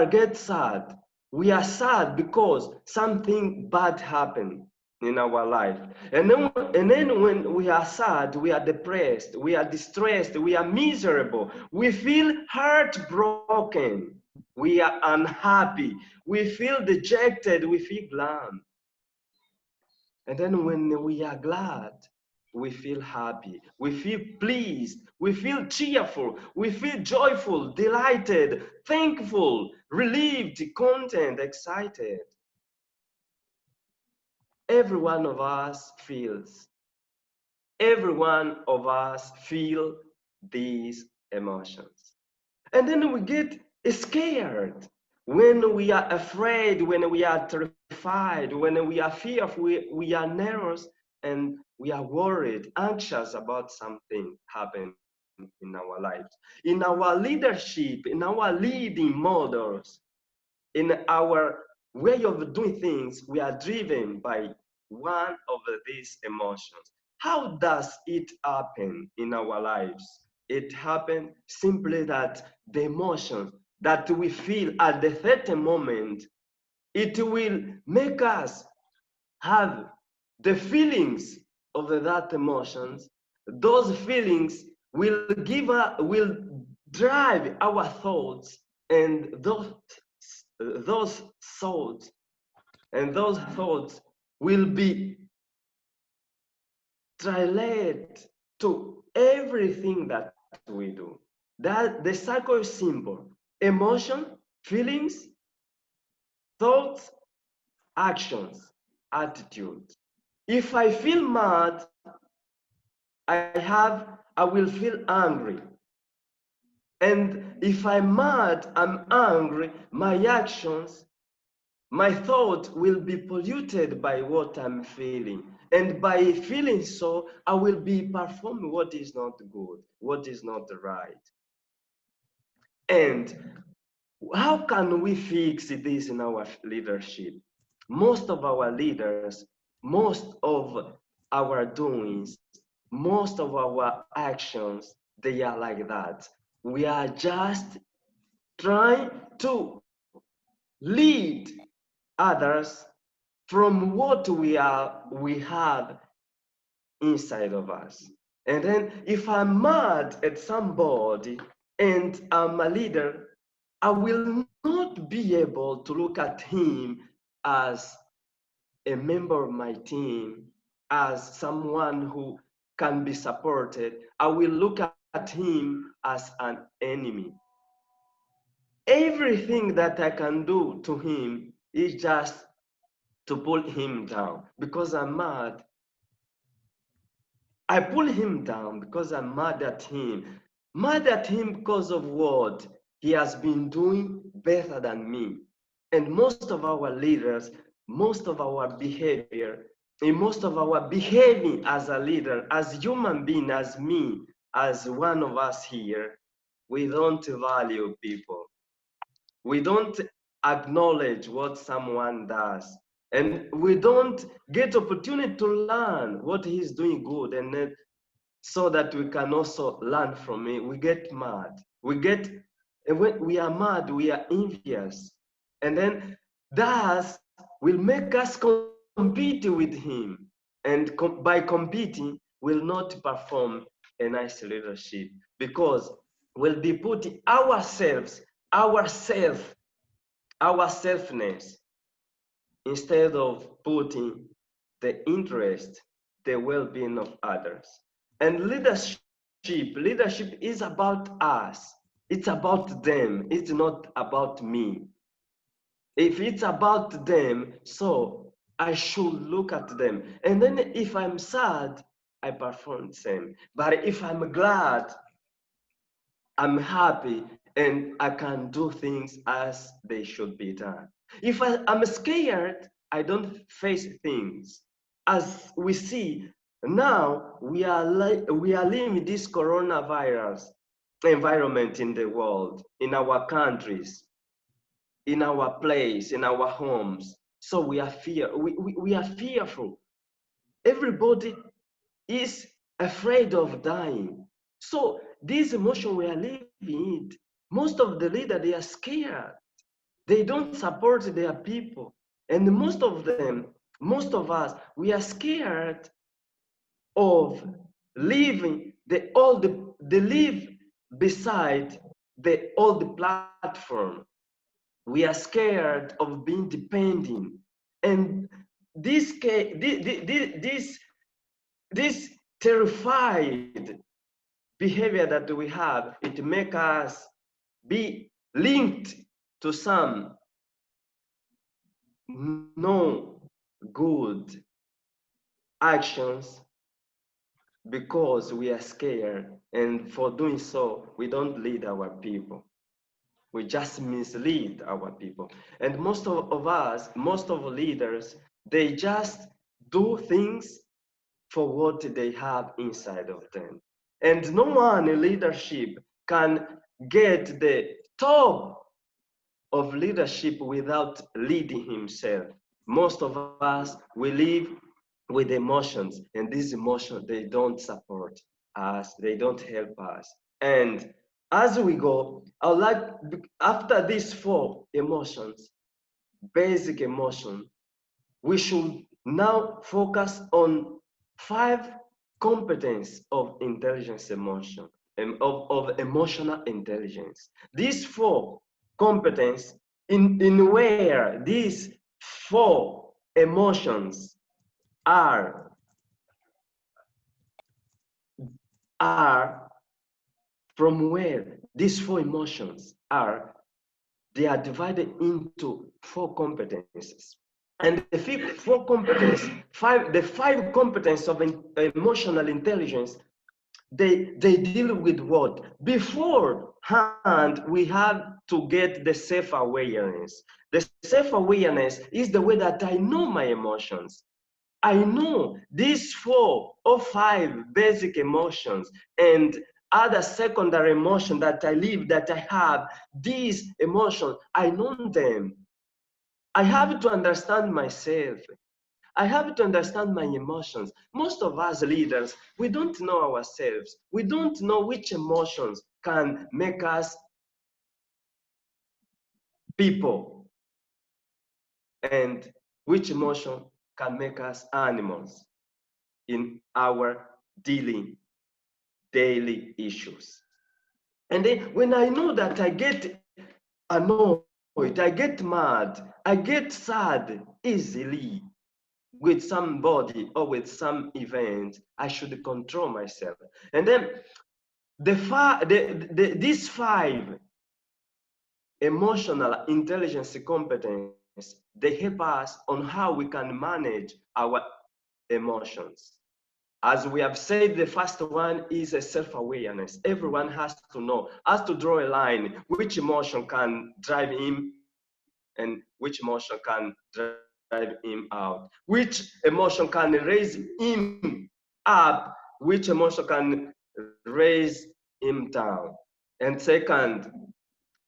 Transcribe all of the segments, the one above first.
get sad. We are sad because something bad happened in our life. And then when we are sad, we are depressed, we are distressed, we are miserable, we feel heartbroken, we are unhappy, we feel dejected, we feel glum. And then when we are glad, we feel happy, we feel pleased, we feel cheerful, we feel joyful, delighted, thankful, relieved, content, excited. Every one of us feels. Every one of us feel these emotions. And then we get scared when we are afraid, when we are terrified, when we are fearful, we are nervous, and we are worried, anxious about something happening in our lives. In our leadership, in our leading models, in our way of doing things, we are driven by one of these emotions. How does it happen in our lives? It happens simply that the emotions that we feel at the certain moment, it will make us have the feelings of that emotions. Those feelings will will drive our thoughts, and those thoughts will be translated to everything that we do. That the cycle is simple: emotion, feelings, thoughts, actions, attitude. If I feel mad, I will feel angry. And if I'm mad, I'm angry, my actions, my thought will be polluted by what I'm feeling. And by feeling so, I will be performing what is not good, what is not right. And how can we fix this in our leadership? Most of our leaders, most of our doings, most of our actions, they are like that. We are just trying to lead others from what we have inside of us. And then if I'm mad at somebody and I'm a leader, I will not be able to look at him as a member of my team, as someone who can be supported. I will look at him as an enemy. Everything that I can do to him is just to pull him down because I'm mad. I pull him down because I'm mad at him. Mad at him because of what he has been doing better than me. And most of our leaders, most of our behavior, and most of our behaving as a leader, as human being, as me, as one of us here, we don't value people. We don't acknowledge what someone does. And we don't get opportunity to learn what he's doing good, and then so that we can also learn from it. We get mad. And when we are mad, we are envious. And then that will make us compete with him. And by competing, will not perform a nice leadership because we'll be putting ourselves, our selfness, instead of putting the interest, the well-being of others. And leadership is about us. It's about them. It's not about me. If it's about them, so I should look at them. And then if I'm sad, I perform the same. But if I'm glad, I'm happy, and I can do things as they should be done. If I'm scared, I don't face things. As we see now, we are living this coronavirus environment in the world, in our countries, in our place, in our homes. So we are we are fearful. Everybody is afraid of dying. So this emotion we are living in, most of the leaders, they are scared. They don't support their people. And most of them, most of us, we are scared of leaving they live beside the old platform. We are scared of being dependent. And this terrified behavior that we have, it makes us be linked to some no good actions because we are scared, and for doing so we don't lead our people, we just mislead our people. And most of us, most of leaders, they just do things for what they have inside of them. And no one in leadership can get the top of leadership without leading himself. Most of us, we live with emotions, and these emotions, they don't support us, they don't help us. And as we go, I would like, after these four emotions, basic emotions, we should now focus on five competence of intelligence emotion, of emotional intelligence. These four competence in where these four emotions are are from where these four emotions are, they are divided into four competences. And the five competence of emotional intelligence, they deal with what? Beforehand, we have to get the self-awareness. The self-awareness is the way that I know my emotions. I know these four or five basic emotions and other secondary emotions that I live, that I have, these emotions, I know them. I have to understand myself. I have to understand my emotions. Most of us leaders, we don't know ourselves. We don't know which emotions can make us people and which emotion can make us animals in our dealing daily issues. And then when I know that I get annoyed, I get mad, I get sad easily with somebody or with some event, I should control myself. And then these five emotional intelligence competence, they help us on how we can manage our emotions. As we have said, the first one is a self-awareness. Everyone has to know, has to draw a line, which emotion can drive him and which emotion can drive him out, which emotion can raise him up, which emotion can raise him down. And second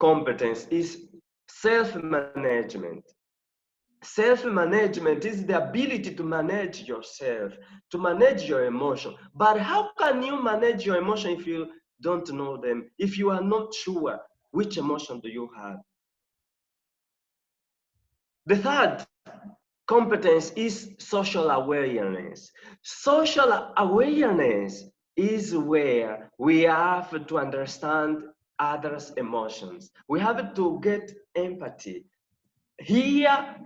competence is self-management. Self-management is the ability to manage yourself, to manage your emotion. But how can you manage your emotion if you don't know them, if you are not sure which emotion do you have? The third competence is social awareness. Social awareness is where we have to understand others' emotions. We have to get empathy. Here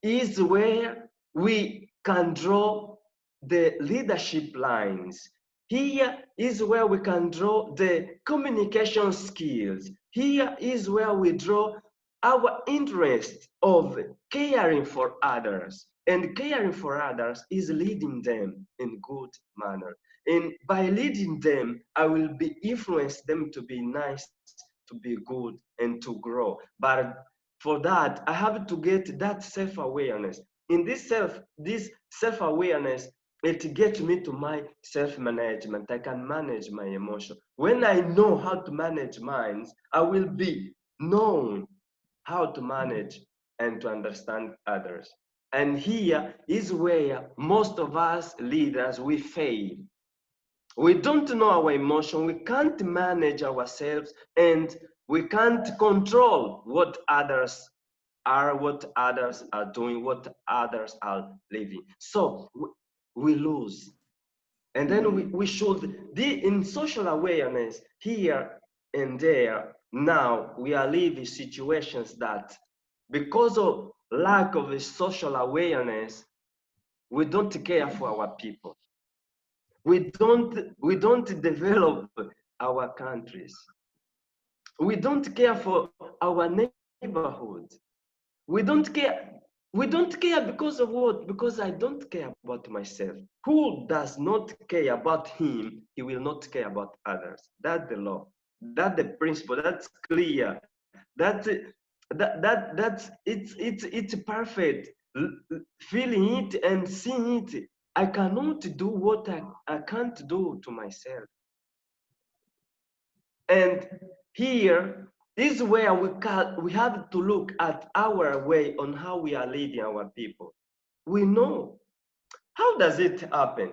is where we can draw the leadership lines. Here is where we can draw the communication skills. Here is where we draw our interest of caring for others. And caring for others is leading them in good manner. And by leading them, I will be influence them to be nice, to be good, and to grow. But for that, I have to get that self-awareness. In this self-awareness, it gets me to my self-management. I can manage my emotion. When I know how to manage mine, I will be known how to manage and to understand others. And here is where most of us leaders, we fail. We don't know our emotion, we can't manage ourselves, and we can't control what others are what others are doing, what others are living. So we lose. And then we should, in social awareness, here and there, now we are living situations that because of lack of a social awareness, we don't care for our people. We don't develop our countries. We don't care for our neighborhoods. We don't care. We don't care because of what? Because I don't care about myself. Who does not care about him, he will not care about others. That's the law. That's the principle. That's clear. It's perfect. Feeling it and seeing it. I cannot do what I can't do to myself. And here is where we have to look at our way on how we are leading our people. We know. How does it happen?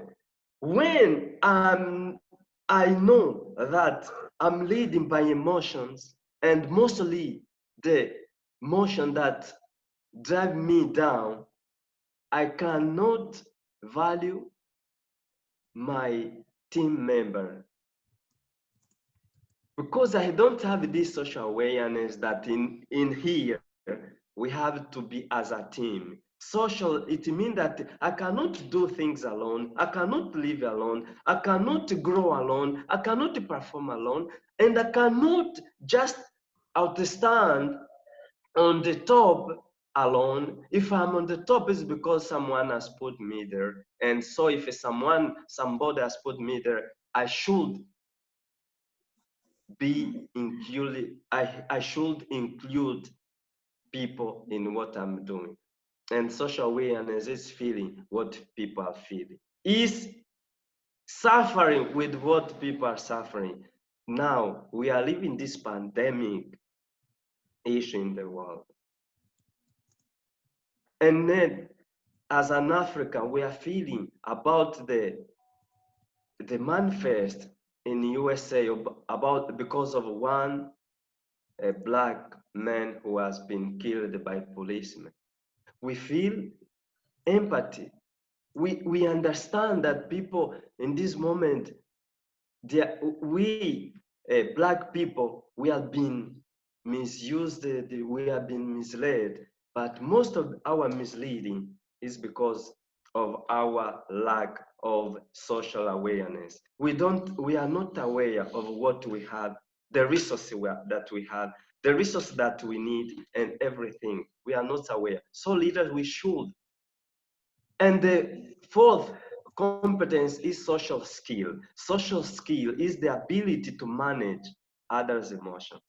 When I know that I'm leading by emotions, and mostly the emotion that drive me down, I cannot value my team member because I don't have this social awareness that in here we have to be as a team. Social, it means that I cannot do things alone, I cannot live alone, I cannot grow alone, I cannot perform alone, and I cannot just outstand on the top alone. If I'm on the top, it's because someone has put me there. And so if somebody has put me there, I should be included. I should include people in what I'm doing. And social awareness is feeling what people are feeling. Is suffering with what people are suffering. Now we are living this pandemic issue in the world. And then as an African, we are feeling about the manifest in USA about because of one black man who has been killed by policemen. We feel empathy. We understand that people in this moment, we black people, we have been misused, we have been misled, but most of our misleading is because of our lack of social awareness. We are not aware of what we have, the resources that we have, the resources that we need, and everything. We are not aware. So leaders, we should. And the fourth competence is social skill. Social skill is the ability to manage others' emotions.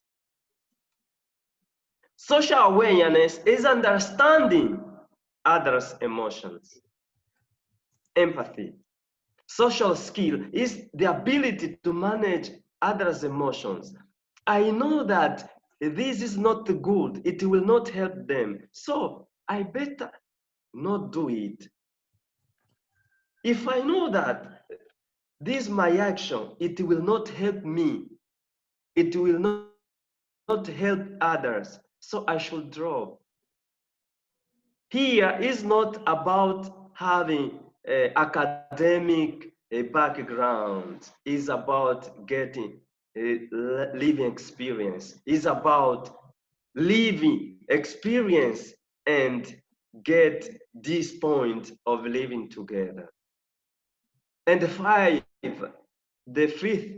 Social awareness is understanding others' emotions. Empathy. Social skill is the ability to manage others' emotions. I know that this is not good, it will not help them, so I better not do it. If I know that this my action, it will not help me, it will not help others, so I should drop. Here is not about having academic background, it's about getting a living experience, it's about living experience and get this point of living together. And the fifth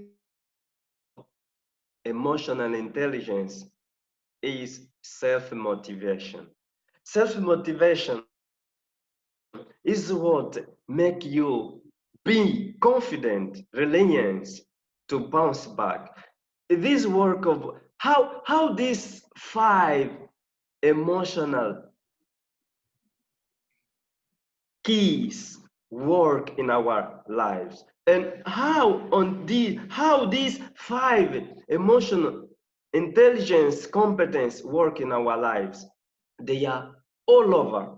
emotional intelligence is self-motivation. Self-motivation is what make you be confident, resilient to bounce back. This work of how these 5 emotional keys work in our lives, and how these 5 emotional intelligence competence work in our lives. They are all over.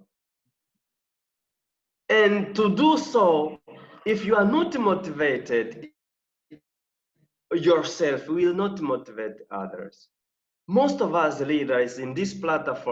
And to do so, if you are not motivated yourself, you will not motivate others. Most of us leaders in this platform